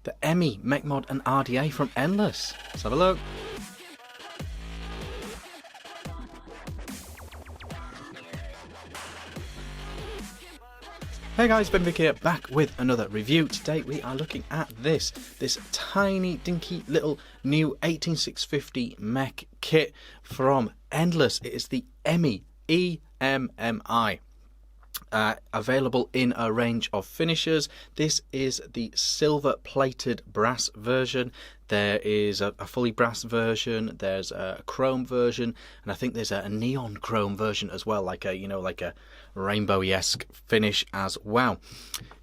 for Emmi Mech Mod and RDA from Endless. Let's have a look. Hey guys, Ben Vick here, back with another review. Today we are looking at this tiny dinky little new 18650 mech kit from Endless. It is the Emmi, E-M-M-I. Available in a range of finishes. This is the silver plated brass version. There is a fully brass version, there's a chrome version, and I think there's a neon chrome version as well, like a rainbowy-esque finish as well.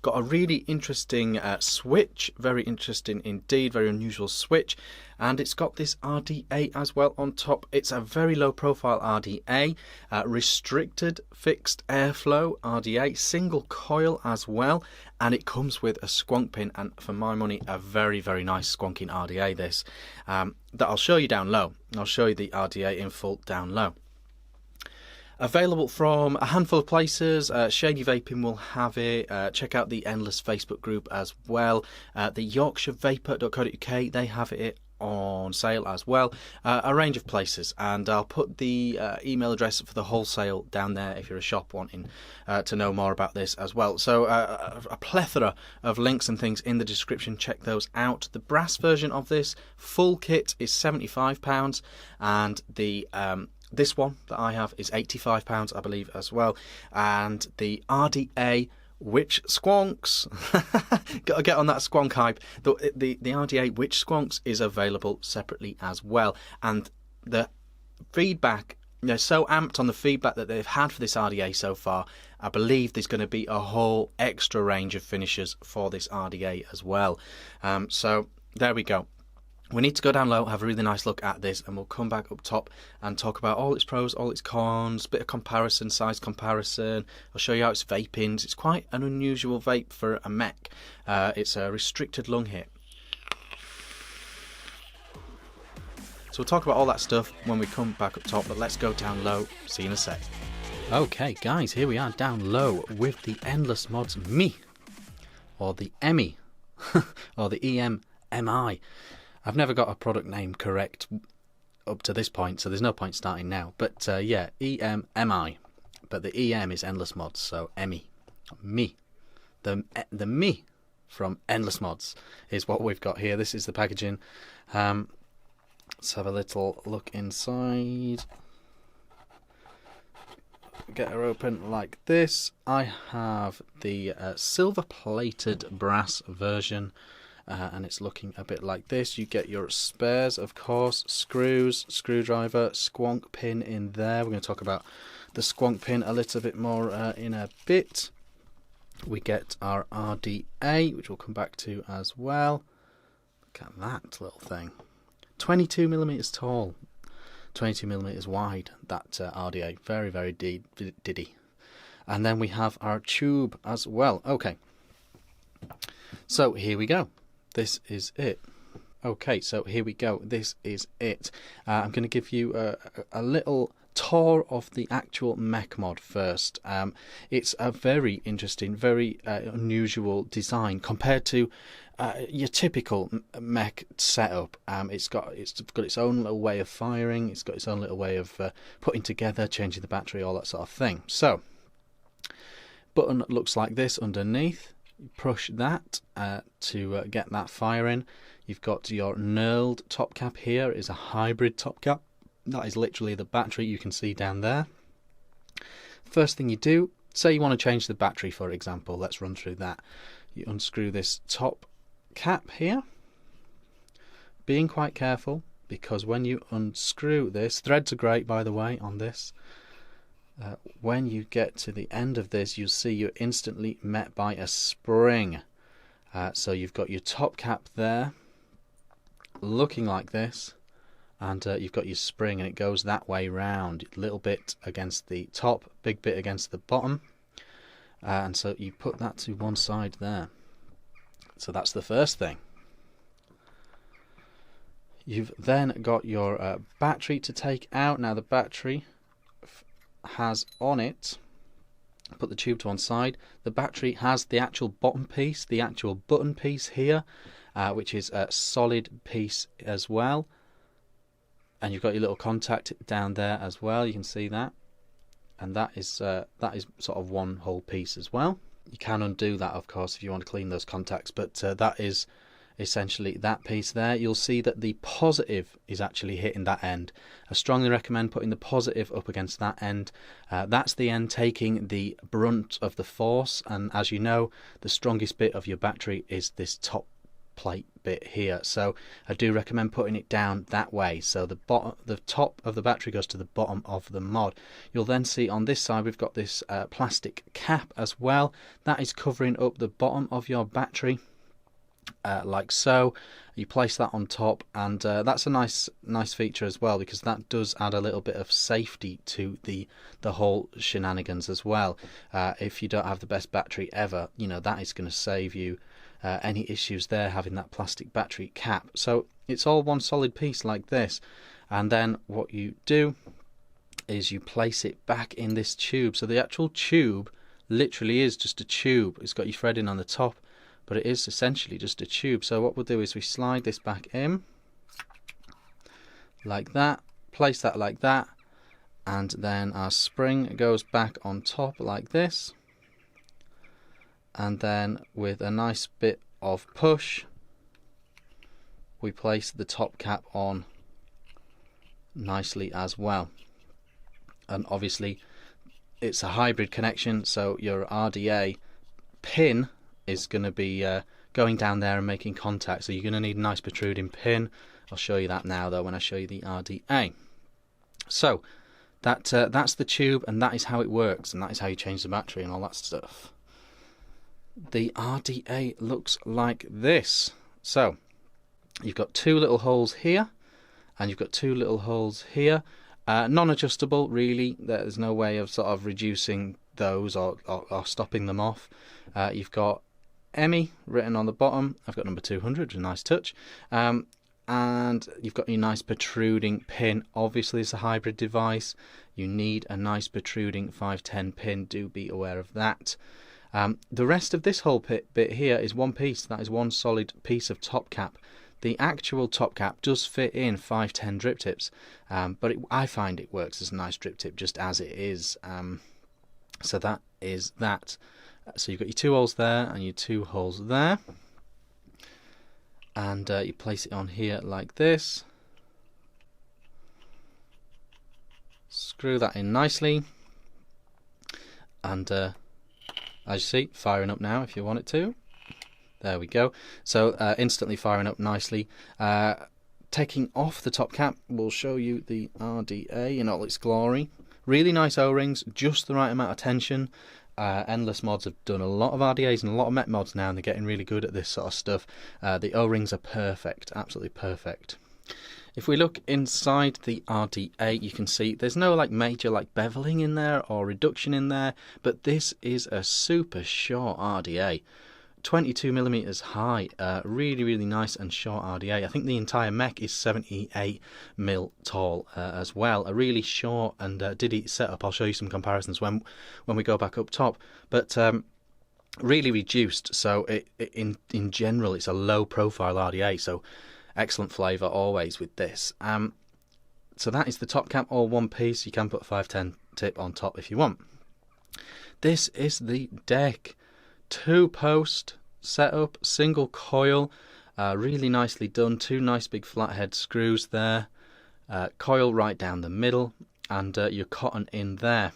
Got a really interesting switch, very interesting indeed, very unusual switch, and it's got this RDA as well on top. It's a very low profile RDA, restricted fixed airflow RDA, single coil as well, and it comes with a squonk pin, and for my money a very nice squonking RDA this, that I'll show you down low. I'll show you the RDA in full down low. Available from a handful of places. Shady Vaping will have it. Check out the Endless Facebook group as well. The YorkshireVapor.co.uk, they have it on sale as well. A range of places, and I'll put the email address for the wholesale down there if you're a shop wanting to know more about this as well. So a plethora of links and things in the description. Check those out. The brass version of this full kit is £75, and the this one that I have is £85, I believe, as well. And the RDA, which squonks, gotta get on that squonk hype. The RDA, which squonks, is available separately as well. And the feedback, they're so amped on the feedback that they've had for this RDA so far. I believe there's going to be a whole extra range of finishes for this RDA as well. So there we go. We need to go down low, have a really nice look at this, and we'll come back up top and talk about all its pros, all its cons, bit of comparison, size comparison. I'll show you how it's vaping. It's quite an unusual vape for a mech. It's a restricted lung hit. So we'll talk about all that stuff when we come back up top, but let's go down low. See you in a sec. Okay guys, here we are down low with the Endless Mods Me, or the Emmi, or the E-M-M-I. I've never got a product name correct up to this point, so there's no point starting now. But yeah, E-M-M-I. But the E-M is Endless Mods, so Emmi. Me. The Me from Endless Mods is what we've got here. This is the packaging. Let's have a little look inside. Get her open like this. I have the silver plated brass version. And it's looking a bit like this. You get your spares, of course, screws, screwdriver, squonk pin in there. We're going to talk about the squonk pin a little bit more in a bit. We get our RDA, which we'll come back to as well. Look at that little thing. 22mm tall, 22mm wide, that RDA. Very diddy. And then we have our tube as well. Okay, so here we go. This is it. Okay, so here we go. This is it. I'm going to give you a little tour of the actual mech mod first. It's a very interesting, very unusual design compared to your typical mech setup. It's got its own little way of firing. It's got its own little way of putting together, changing the battery, all that sort of thing. So, button looks like this underneath. You push that to get that firing. You've got your knurled top cap here. It is a hybrid top cap. That is literally the battery you can see down there. First thing you do, say you want to change the battery, for example. Let's run through that. You unscrew this top cap here. Being quite careful, because when you unscrew this, threads are great by the way on this. When you get to the end of this, you'll see you're instantly met by a spring. So you've got your top cap there, looking like this, and you've got your spring, and it goes that way round. A little bit against the top, big bit against the bottom, and so you put that to one side there. So that's the first thing. You've then got your battery to take out. Now the battery has on it, put the tube to one side, the battery has the actual bottom piece, the actual button piece here, which is a solid piece as well. And you've got your little contact down there as well, you can see that. And that is sort of one whole piece as well. You can undo that, of course, if you want to clean those contacts, but that is essentially that piece there. You'll see that the positive is actually hitting that end. I strongly recommend putting the positive up against that end. That's the end taking the brunt of the force, and as you know, the strongest bit of your battery is this top plate bit here, so I do recommend putting it down that way, so the top of the battery goes to the bottom of the mod. You'll then see on this side we've got this plastic cap as well that is covering up the bottom of your battery, like so. You place that on top, and that's a nice feature as well, because that does add a little bit of safety to the whole shenanigans as well. If you don't have the best battery ever, you know, that is going to save you any issues there, having that plastic battery cap. So it's all one solid piece like this, and then what you do is you place it back in this tube. So the actual tube literally is just a tube. It's got your threading on the top, but it is essentially just a tube. So what we'll do is we slide this back in like that, place that like that, and then our spring goes back on top like this. And then with a nice bit of push, we place the top cap on nicely as well. And obviously it's a hybrid connection, so your RDA pin is going to be going down there and making contact, so you're going to need a nice protruding pin. I'll show you that now though when I show you the RDA. So that's the tube, and that is how it works, and that is how you change the battery and all that stuff. The RDA looks like this. So you've got two little holes here, and you've got two little holes here. Non-adjustable really, there's no way of sort of reducing those or stopping them off. You've got Emmi written on the bottom. I've got number 200, a nice touch. And you've got your nice protruding pin. Obviously it's a hybrid device, you need a nice protruding 510 pin, do be aware of that. The rest of this whole bit here is one piece. That is one solid piece of top cap. The actual top cap does fit in 510 drip tips, but I find it works as a nice drip tip just as it is. So that is that. So you've got your two holes there and your two holes there, and you place it on here like this. Screw that in nicely, and as you see, firing up now if you want it to. There we go. So instantly firing up nicely. Taking off the top cap will show you the RDA in all its glory. Really nice O-rings, just the right amount of tension. Endless Mods have done a lot of RDAs and a lot of Mech mods now, and they're getting really good at this sort of stuff. The O-rings are perfect, absolutely perfect. If we look inside the RDA, you can see there's no major beveling in there or reduction in there, but this is a super short RDA. 22mm high, really nice and short RDA. I think the entire mech is 78mm tall as well. A really short and diddy setup. I'll show you some comparisons when we go back up top. But really reduced, so in general it's a low profile RDA, so excellent flavour always with this. So that is the top cap, all one piece. You can put a 510 tip on top if you want. This is the deck. 2-post setup, single coil, really nicely done. Two nice big flathead screws there, coil right down the middle, and your cotton in there.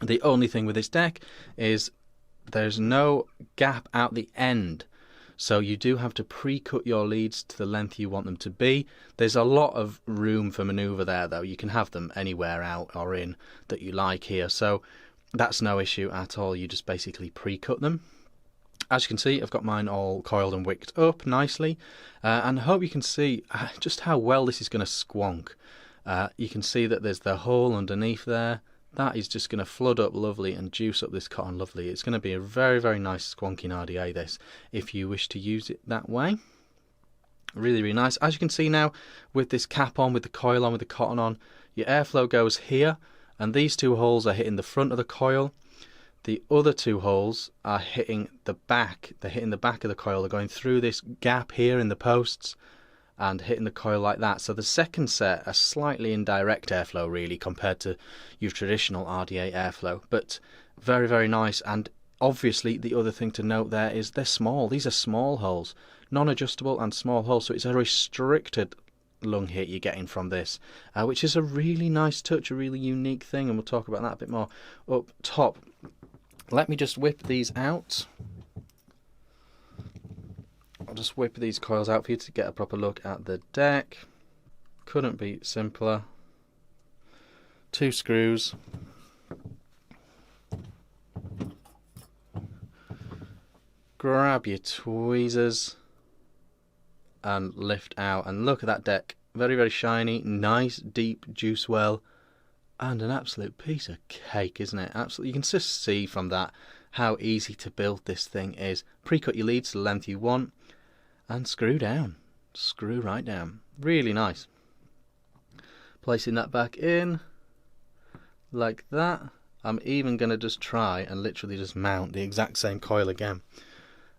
The only thing with this deck is there's no gap out the end, so you do have to pre-cut your leads to the length you want them to be. There's a lot of room for manoeuvre there though. You can have them anywhere out or in that you like here, so that's no issue at all. You just basically pre-cut them. As you can see, I've got mine all coiled and wicked up nicely, and I hope you can see just how well this is going to squonk. You can see that there's the hole underneath there. That is just going to flood up lovely and juice up this cotton lovely. It's going to be a very nice squonking RDA this, if you wish to use it that way. Really nice. As you can see now, with this cap on, with the coil on, with the cotton on, your airflow goes here, and these two holes are hitting the front of the coil. The other two holes are hitting the back. They're hitting the back of the coil. They're going through this gap here in the posts and hitting the coil like that. So the second set are slightly indirect airflow really compared to your traditional RDA airflow, but very, very nice. And obviously the other thing to note there is they're small. These are small holes, non-adjustable and small holes, so it's a restricted lung hit you're getting from this, which is a really nice touch, a really unique thing, and we'll talk about that a bit more up top. Let me just whip these out. I'll just whip these coils out for you to get a proper look at the deck. Couldn't be simpler. 2 screws. Grab your tweezers and lift out, and look at that deck. Very, very shiny, nice deep juice well, and an absolute piece of cake, isn't it? Absolutely, you can just see from that how easy to build this thing is. Pre-cut your leads to the length you want and screw down. Screw right down. Really nice. Placing that back in like that. I'm even going to just try and literally just mount the exact same coil again,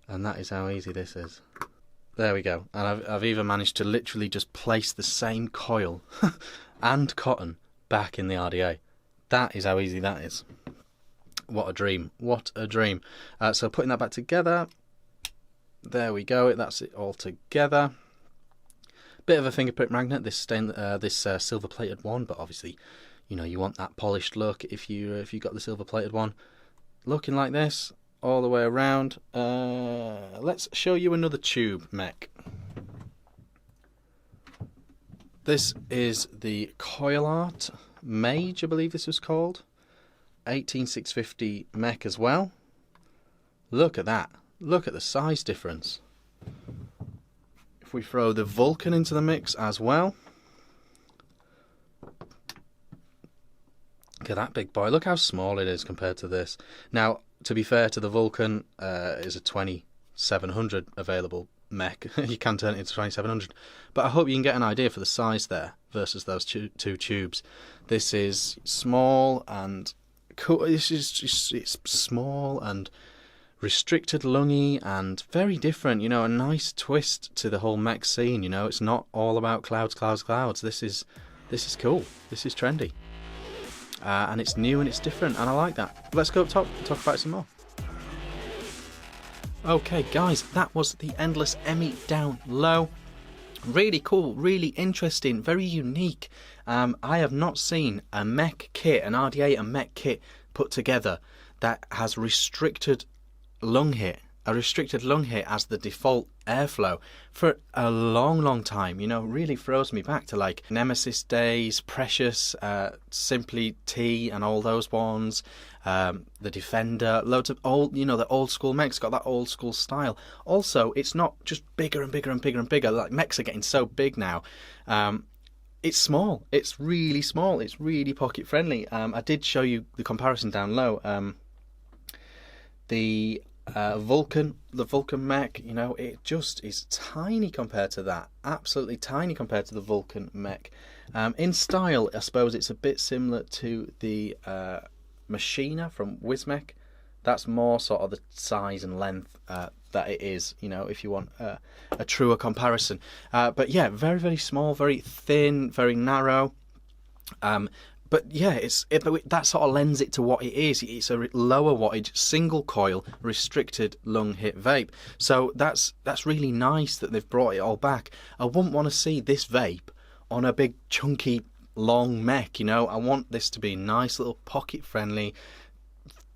and that is how easy this is. There we go, and I've even managed to literally just place the same coil and cotton back in the RDA. That is how easy that is. What a dream, what a dream. So putting that back together, there we go, that's it all together. Bit of a fingerprint magnet, this silver plated one, but obviously, you know, you want that polished look if you got the silver plated one. Looking like this all the way around. Let's show you another tube mech. This is the Coil Art Mage, I believe this was called. 18650 mech as well. Look at that. Look at the size difference. If we throw the Vulcan into the mix as well. Look at that big boy. Look how small it is compared to this. Now, to be fair to the Vulcan, is a 2700 available mech. You can turn it into 2700, but I hope you can get an idea for the size there versus those two tubes. This is small and cool. It's small and restricted lungy and very different. You know, a nice twist to the whole mech scene. You know, it's not all about clouds, clouds, clouds. This is cool. This is trendy. And it's new and it's different, and I like that. Let's go up top and talk about it some more. Okay guys, that was the Endless Emmi down low. Really cool, really interesting, very unique. I have not seen a mech kit, an RDA and mech kit put together that has restricted lung hit, a restricted lung hit as the default airflow for a long time. You know, really throws me back to like Nemesis days, Precious, Simply T and all those ones, the Defender, loads of old, you know, the old school mechs got that old school style. Also, it's not just bigger and bigger and bigger and bigger, like mechs are getting so big now. It's small, it's really small, it's really pocket friendly. I did show you the comparison down low. The Vulcan mech, you know, it just is tiny compared to that. Absolutely tiny compared to the Vulcan mech. In style, I suppose it's a bit similar to the Machina from Wizmech. That's more sort of the size and length that it is, you know, if you want a truer comparison. But yeah, very, very small, very thin, very narrow. But yeah, that sort of lends it to what it is. It's a lower wattage, single coil, restricted lung hit vape. So that's really nice that they've brought it all back. I wouldn't want to see this vape on a big chunky long mech, you know. I want this to be nice little pocket friendly,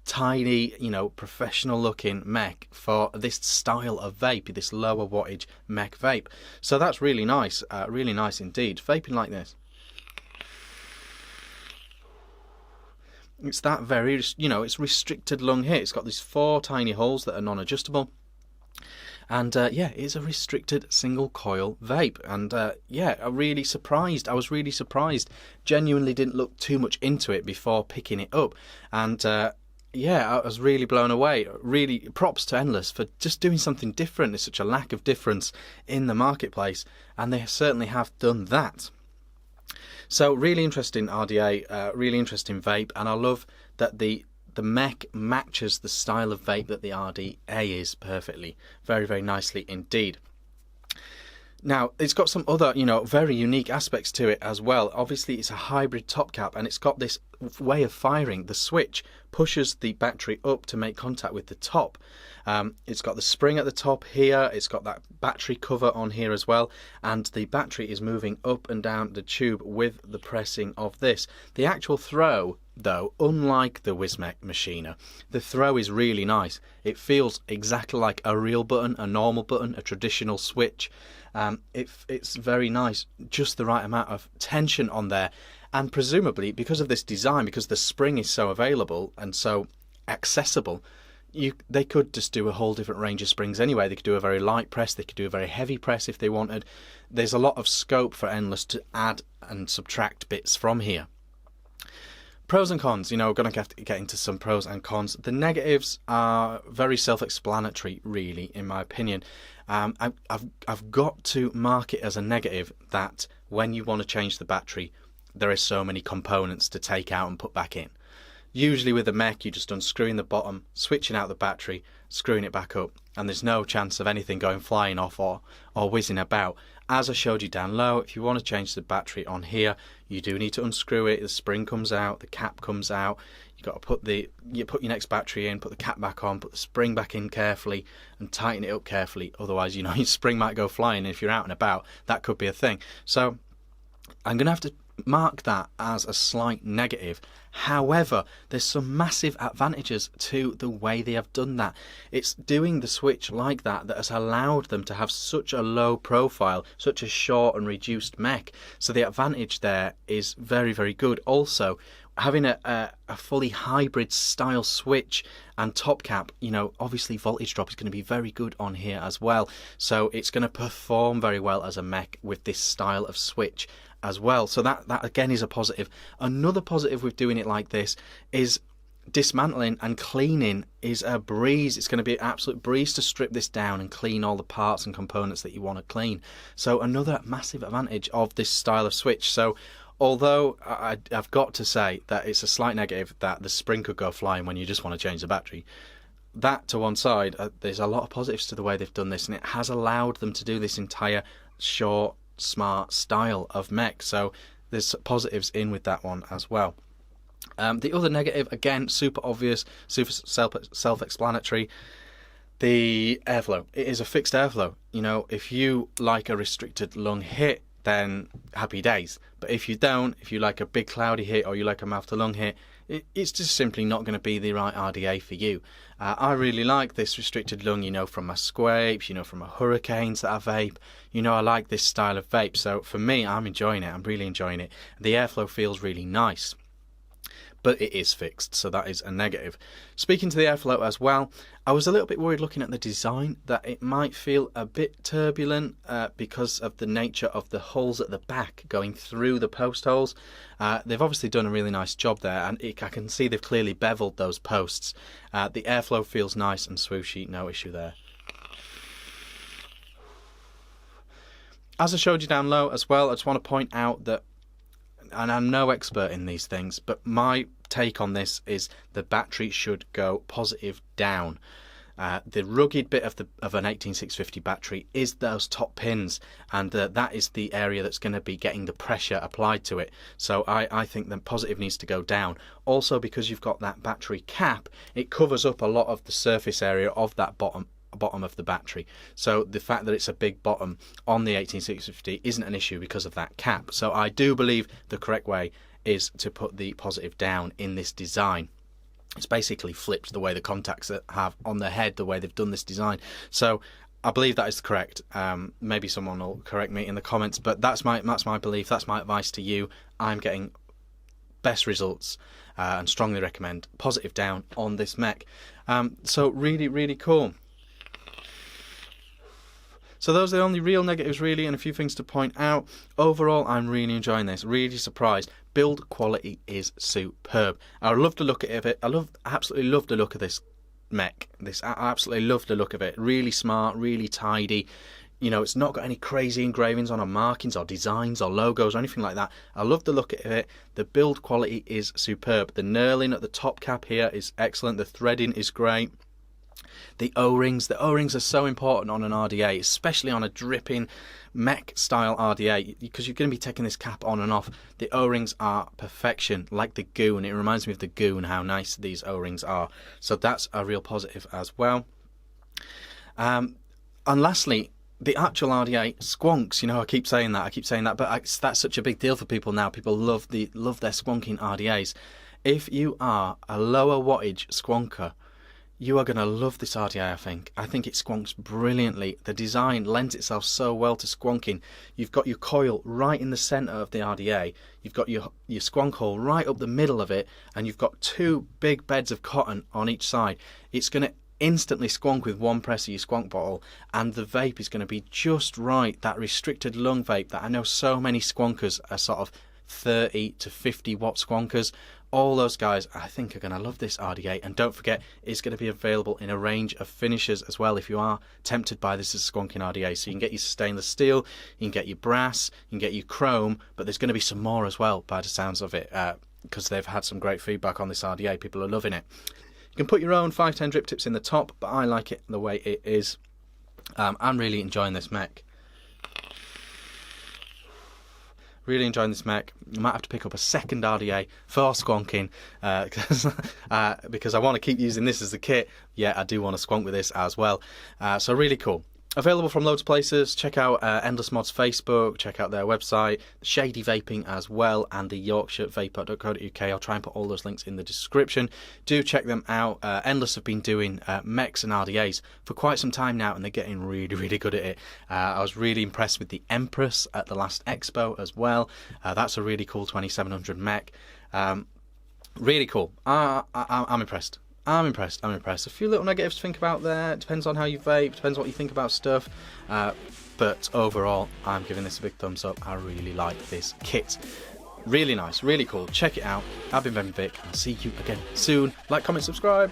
tiny, you know, professional looking mech for this style of vape, this lower wattage mech vape. So that's really nice indeed. Vaping like this. It's that very, you know, it's restricted lung hit. It's got these 4 tiny holes that are non-adjustable. And yeah, it's a restricted single coil vape. And yeah, I was really surprised. Genuinely didn't look too much into it before picking it up. And yeah, I was really blown away. Really props to Endless for just doing something different. There's such a lack of difference in the marketplace. And they certainly have done that. So really interesting RDA, really interesting vape, and I love that the the mech matches the style of vape that the RDA is perfectly. Very, very nicely indeed. Now, it's got some other, very unique aspects to it as well. Obviously, it's a hybrid top cap, and it's got this way of firing. The switch pushes the battery up to make contact with the top. It's got the spring at the top here. It's got that battery cover on here as well, and the battery is moving up and down the tube with the pressing of this. The actual throw, though, unlike the WizMech Machiner, the throw is really nice. It feels exactly like a real button, a normal button, a traditional switch. It's very nice, just the right amount of tension on there, and presumably because of this design, because the spring is so available and so accessible, they could just do a whole different range of springs anyway. They could do a very light press, they could do a very heavy press if they wanted. There's a lot of scope for Endless to add and subtract bits from here. Pros and cons, we're going to have to get into some pros and cons. The negatives are very self-explanatory, really, in my opinion. I've got to mark it as a negative that when you want to change the battery, there are so many components to take out and put back in. Usually with a mech, you're just unscrewing the bottom, switching out the battery, screwing it back up, and there's no chance of anything going flying off or whizzing about. As I showed you down low, if you want to change the battery on here, you do need to unscrew it. The spring comes out, the cap comes out. You've got to put your next battery in, put the cap back on, put the spring back in carefully, and tighten it up carefully. Otherwise, your spring might go flying. And if you're out and about, that could be a thing. So I'm going to have to mark that as a slight negative. However, there's some massive advantages to the way they have done that. It's doing the switch like that has allowed them to have such a low profile, such a short and reduced mech. So the advantage there is very, very good. Also, having a fully hybrid style switch and top cap, obviously voltage drop is going to be very good on here as well. So it's going to perform very well as a mech with this style of switch as well. So that again is a positive. Another positive with doing it like this is dismantling and cleaning is a breeze. It's going to be an absolute breeze to strip this down and clean all the parts and components that you want to clean. So another massive advantage of this style of switch. So although I've got to say that it's a slight negative that the spring could go flying when you just want to change the battery, that to one side, there's a lot of positives to the way they've done this, and it has allowed them to do this entire short, smart style of mech. So there's positives in with that one as well. The other negative, again, super obvious, super self-explanatory, the airflow. It is a fixed airflow. If you like a restricted lung hit, then happy days. But if you don't, if you like a big cloudy hit or you like a mouth to lung hit, it's just simply not going to be the right RDA for you. I really like this restricted lung, from my squapes, from my hurricanes that I vape. I like this style of vape. So for me, I'm enjoying it. I'm really enjoying it. The airflow feels really nice. But it is fixed, so that is a negative. Speaking to the airflow as well, I was a little bit worried looking at the design that it might feel a bit turbulent because of the nature of the holes at the back going through the post holes. They've obviously done a really nice job there, and I can see they've clearly beveled those posts. The airflow feels nice and swooshy, no issue there. As I showed you down low as well, I just want to point out that, and I'm no expert in these things, but my take on this is the battery should go positive down. The rugged bit of an 18650 battery is those top pins, and that is the area that's going to be getting the pressure applied to it. So I think the positive needs to go down. Also, because you've got that battery cap, it covers up a lot of the surface area of that bottom of the battery. So the fact that it's a big bottom on the 18650 isn't an issue because of that cap. So I do believe the correct way is to put the positive down in this design. It's basically flipped the way the contacts have on the head, the way they've done this design. So I believe that is correct. Maybe someone will correct me in the comments, but that's my belief. That's my advice to you. I'm getting best results and strongly recommend positive down on this mech. So really, really cool. So those are the only real negatives really, and a few things to point out. Overall, I'm really enjoying this, really surprised. Build quality is superb. I love the look of it. Absolutely love the look of this mech. I absolutely love the look of it. Really smart, really tidy. You know, it's not got any crazy engravings on or markings or designs or logos or anything like that. I love the look of it. The build quality is superb. The knurling at the top cap here is excellent. The threading is great. The O-rings are so important on an RDA, especially on a dripping mech style RDA, because you're going to be taking this cap on and off. The O-rings are perfection, like the goo, and it reminds me of the goo and how nice these O-rings are. So that's a real positive as well. And lastly, the actual RDA squonks. You know, I keep saying that, but that's such a big deal for people now. People love their squonking RDAs. If you are a lower wattage squonker, you are going to love this RDA, I think it squonks brilliantly. The design lends itself so well to squonking. You've got your coil right in the centre of the RDA. You've got your squonk hole right up the middle of it, and you've got two big beds of cotton on each side. It's going to instantly squonk with one press of your squonk bottle, and the vape is going to be just right. That restricted lung vape that I know so many squonkers are sort of 30 to 50 watt squonkers. All those guys, I think, are going to love this RDA. And don't forget, it's going to be available in a range of finishes as well if you are tempted by this as a squonking RDA. So you can get your stainless steel, you can get your brass, you can get your chrome, but there's going to be some more as well by the sounds of it, because they've had some great feedback on this RDA. People are loving it. You can put your own 510 drip tips in the top, but I like it the way it is. I'm really enjoying this mech. Really enjoying this mech. I might have to pick up a second RDA for squonking because I want to keep using this as the kit. Yeah, I do want to squonk with this as well. So really cool. Available from loads of places. Check out Endless Mod's Facebook, check out their website, Shady Vaping as well, and the YorkshireVapor.co.uk. I'll try and put all those links in the description. Do check them out. Endless have been doing mechs and RDAs for quite some time now, and they're getting really, really good at it. I was really impressed with the Empress at the last expo as well. That's a really cool 2700 mech. Really cool. I'm impressed. I'm impressed. A few little negatives to think about there. Depends on how you vape, depends what you think about stuff. But overall, I'm giving this a big thumbs up. I really like this kit. Really nice, really cool. Check it out. I've been Vick. I'll see you again soon. Like, comment, subscribe.